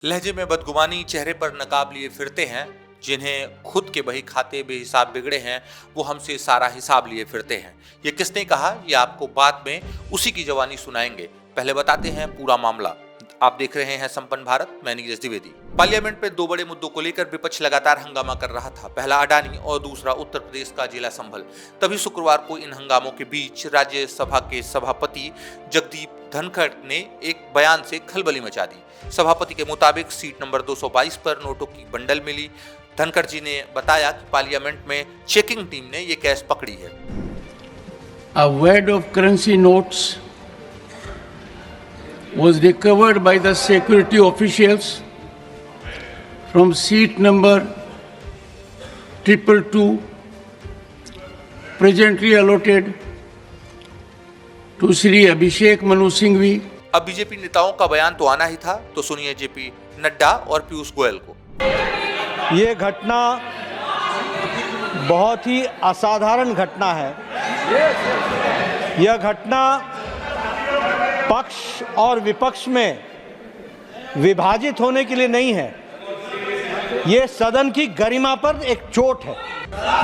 लहजे में बदगुमानी, चेहरे पर नकाब लिए फिरते हैं। जिन्हें खुद के बही खाते बेहिसाब बिगड़े हैं, वो हमसे सारा हिसाब लिए फिरते हैं। ये किसने कहा, ये आपको बाद में उसी की जवानी सुनाएंगे। पहले बताते हैं पूरा मामला। आप देख रहे हैं संपन्न भारत, मैं नीरज द्विवेदी। पार्लियामेंट में दो बड़े मुद्दों को लेकर विपक्ष लगातार हंगामा कर रहा था। पहला अडानी और दूसरा उत्तर प्रदेश का जिला संभल। तभी शुक्रवार को इन हंगामों के बीच राज्यसभा के सभापति जगदीप धनखड़ ने एक बयान से खलबली मचा दी। सभापति के मुताबिक सीट नंबर 222 पर नोटों की बंडल मिली। धनखड़ जी ने बताया कि पार्लियामेंट में चेकिंग टीम ने ये केस पकड़ी है। A wad of currency notes was recovered by the security officials from seat number 222 presently allotted to Shri Abhishek Manu Singhvi। अब बीजेपी नेताओं का बयान तो आना ही था, तो सुनिए जेपी नड्डा और पीयूष गोयल को। ये घटना बहुत ही असाधारण घटना है। यह घटना पक्ष और विपक्ष में विभाजित होने के लिए नहीं है। ये सदन की गरिमा पर एक चोट है।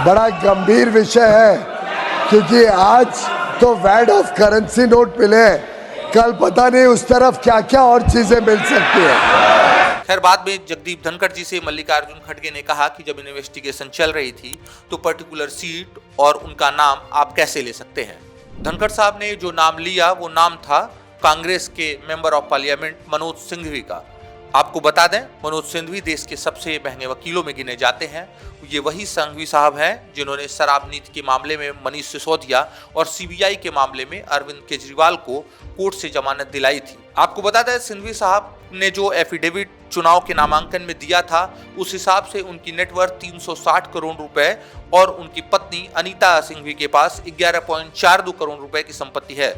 बड़ा गंभीर विषय है, क्योंकि आज तो वैड ऑफ करेंसी नोट मिले, कल पता नहीं उस तरफ क्या क्या और चीजें मिल सकती है। खैर, बाद में जगदीप धनखड़ जी से मल्लिकार्जुन खड़गे ने कहा कि जब इन्वेस्टिगेशन चल रही थी तो पर्टिकुलर सीट और उनका नाम आप कैसे ले सकते हैं। धनखड़ साहब ने जो नाम लिया वो नाम था कांग्रेस के member of parliament Manoj Singhvi का। आपको बता दें, मनोज सिंघवी देश के सबसे महंगे वकीलों में गिने जाते हैं। ये वही सिंघवी साहब हैं जिन्होंने शराब नीति के मामले में मनीष सिसोदिया और सीबीआई के मामले में अरविंद केजरीवाल को कोर्ट से जमानत दिलाई थी। आपको बता दें, सिंघवी साहब ने जो एफिडेविट चुनाव के नामांकन में दिया था, उस हिसाब से उनकी नेटवर्थ 360 करोड़ रुपए और उनकी पत्नी अनीता सिंघवी के पास 11.42 करोड़ रुपए की संपत्ति है।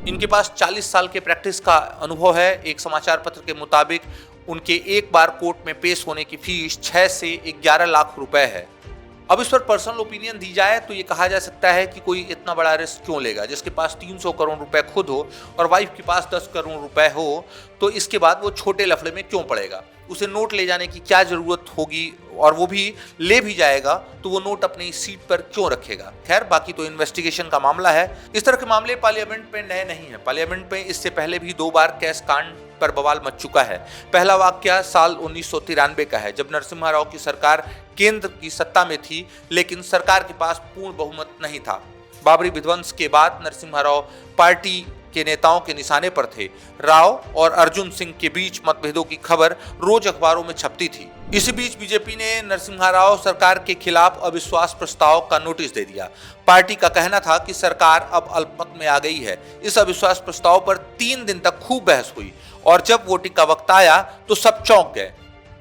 इनके पास 40 साल के प्रैक्टिस का अनुभव है। एक समाचार पत्र के मुताबिक उनके एक बार कोर्ट में पेश होने की फीस 6 से 11 लाख रुपए है। अब इस पर पर्सनल ओपिनियन दी जाए तो ये कहा जा सकता है कि कोई इतना बड़ा रिस्क क्यों लेगा, जिसके पास 300 करोड़ रुपए खुद हो और वाइफ के पास 10 करोड़ रुपए हो, तो इसके बाद वो छोटे लफड़े में क्यों पड़ेगा। उसे नोट ले जाने की क्या जरूरत होगी, और वो भी ले भी जाएगा तो वो नोट अपनी सीट पर क्यों रखेगा। खैर, बाकी तो इन्वेस्टिगेशन का मामला है। इस तरह के मामले पार्लियामेंट में नए नहीं है। पार्लियामेंट में इससे पहले भी 2 बार कैश कांड पर बवाल मच चुका है। पहला वाकया साल 1993 का है, जब नरसिम्हा राव की सरकार केंद्र की सत्ता में थी, लेकिन सरकार के पास पूर्ण बहुमत नहीं था। बाबरी विध्वंस के बाद नरसिम्हा राव पार्टी के नेताओं के निशाने पर थे। राव और अर्जुन सिंह के बीच मतभेदों की खबर रोज अखबारों में छपती थी। इसी बीच बीजेपी ने नरसिम्हा राव सरकार के खिलाफ अविश्वास प्रस्ताव का नोटिस दे दिया। पार्टी का कहना था कि सरकार अब अल्पमत में आ गई है। इस अविश्वास प्रस्ताव पर 3 दिन तक खूब बहस हुई, और जब वोटिंग का वक्त आया तो सब चौंक गए।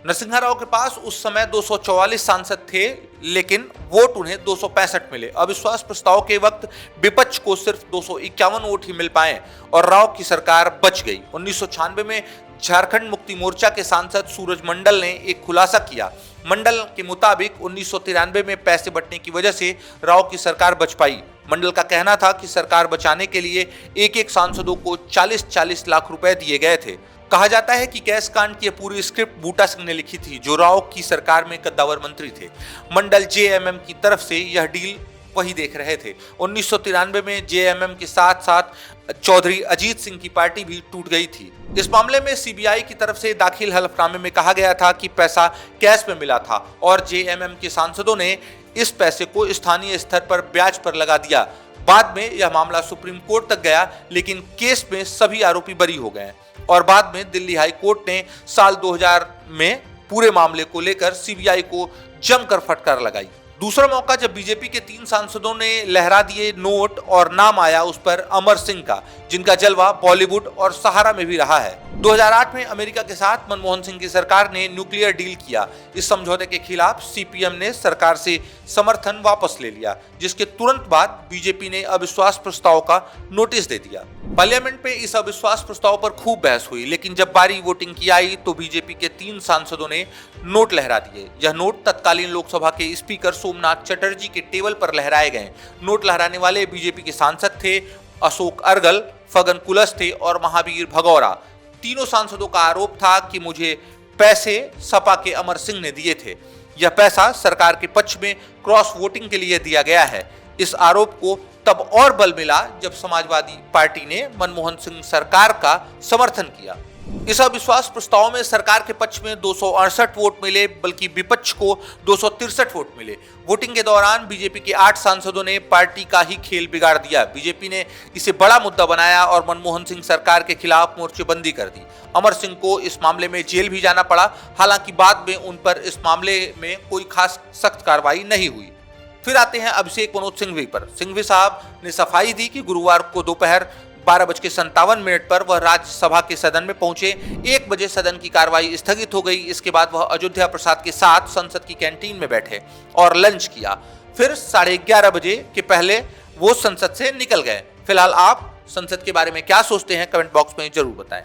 नरसिम्हा राव के पास उस समय 244 सांसद थे, लेकिन वोट उन्हें 265 मिले। अविश्वास प्रस्ताव के वक्त विपक्ष को सिर्फ 251 वोट ही मिल पाए और राव की सरकार बच गई। 1996 में झारखंड मुक्ति मोर्चा के सांसद सूरज मंडल ने एक खुलासा किया। मंडल के मुताबिक 1993 में पैसे बंटने की वजह से राव की सरकार बच पाई। मंडल का कहना था कि सरकार बचाने के लिए एक सांसदों को 40-40 लाख रुपए दिए गए थे। कहा जाता है कि कैश कांड की पूरी स्क्रिप्ट बूटा सिंह ने लिखी थी, जो राव की सरकार में कद्दावर मंत्री थे। मंडल जेएमएम की तरफ से यह डील वही देख रहे थे। 1993 में जेएमएम के साथ साथ चौधरी अजीत सिंह की पार्टी भी टूट गई थी। इस मामले में सीबीआई की तरफ से दाखिल हलफनामे में कहा गया था कि पैसा कैश में मिला था और जेएमएम के सांसदों ने इस पैसे को स्थानीय स्तर पर ब्याज पर लगा दिया। बाद में यह मामला सुप्रीम कोर्ट तक गया, लेकिन केस में सभी आरोपी बरी हो गए और बाद में दिल्ली हाई कोर्ट ने साल 2000 में पूरे मामले को लेकर सीबीआई को जमकर फटकार लगाई। दूसरा मौका जब बीजेपी के 3 सांसदों ने लहरा दिए नोट और नाम आया उस पर अमर सिंह का, जिनका जलवा बॉलीवुड और सहारा में भी रहा है। 2008 में अमेरिका के साथ मनमोहन सिंह की सरकार ने न्यूक्लियर डील किया। इस समझौते के खिलाफ सीपीएम ने सरकार से समर्थन वापस ले लिया, जिसके तुरंत बाद बीजेपी ने अविश्वास प्रस्ताव का नोटिस दे दिया। पार्लियामेंट में इस अविश्वास प्रस्ताव पर खूब बहस हुई, लेकिन जब बारी वोटिंग की आई तो बीजेपी के 3 सांसदों ने नोट लहरा दिए। यह नोट तत्कालीन लोकसभा के स्पीकर सोमनाथ चटर्जी के टेबल पर लहराए गए। नोट लहराने वाले बीजेपी के सांसद थे अशोक अर्गल, फगन कुलस्ते और महावीर भगौरा। तीनों सांसदों का आरोप था कि मुझे पैसे सपा के अमर सिंह ने दिए थे। यह पैसा सरकार के पक्ष में क्रॉस वोटिंग के लिए दिया गया है। इस आरोप को तब और बल मिला जब समाजवादी पार्टी ने मनमोहन सिंह सरकार का समर्थन किया। इस अविश्वास प्रस्ताव में सरकार के पक्ष में 268 वोट मिले, बल्कि विपक्ष को 263 वोट मिले। वोटिंग के दौरान बीजेपी के 8 सांसदों ने पार्टी का ही खेल बिगाड़ दिया। बीजेपी ने इसे बड़ा मुद्दा बनाया और मनमोहन सिंह सरकार के खिलाफ मोर्चेबंदी कर दी। अमर सिंह को इस मामले में जेल भी जाना पड़ा। हालांकि बाद में उन पर इस मामले में कोई खास सख्त कार्रवाई नहीं हुई। फिर आते हैं अभिषेक मनोज सिंघवी पर। सिंघवी साहब ने सफाई दी कि गुरुवार को दोपहर 12:57 पर वह राज्यसभा के सदन में पहुंचे। 1 बजे सदन की कार्रवाई स्थगित हो गई। इसके बाद वह अयोध्या प्रसाद के साथ संसद की कैंटीन में बैठे और लंच किया। फिर 11:30 बजे के पहले वो संसद से निकल गए। फिलहाल आप संसद के बारे में क्या सोचते हैं, कमेंट बॉक्स में जरूर बताएं।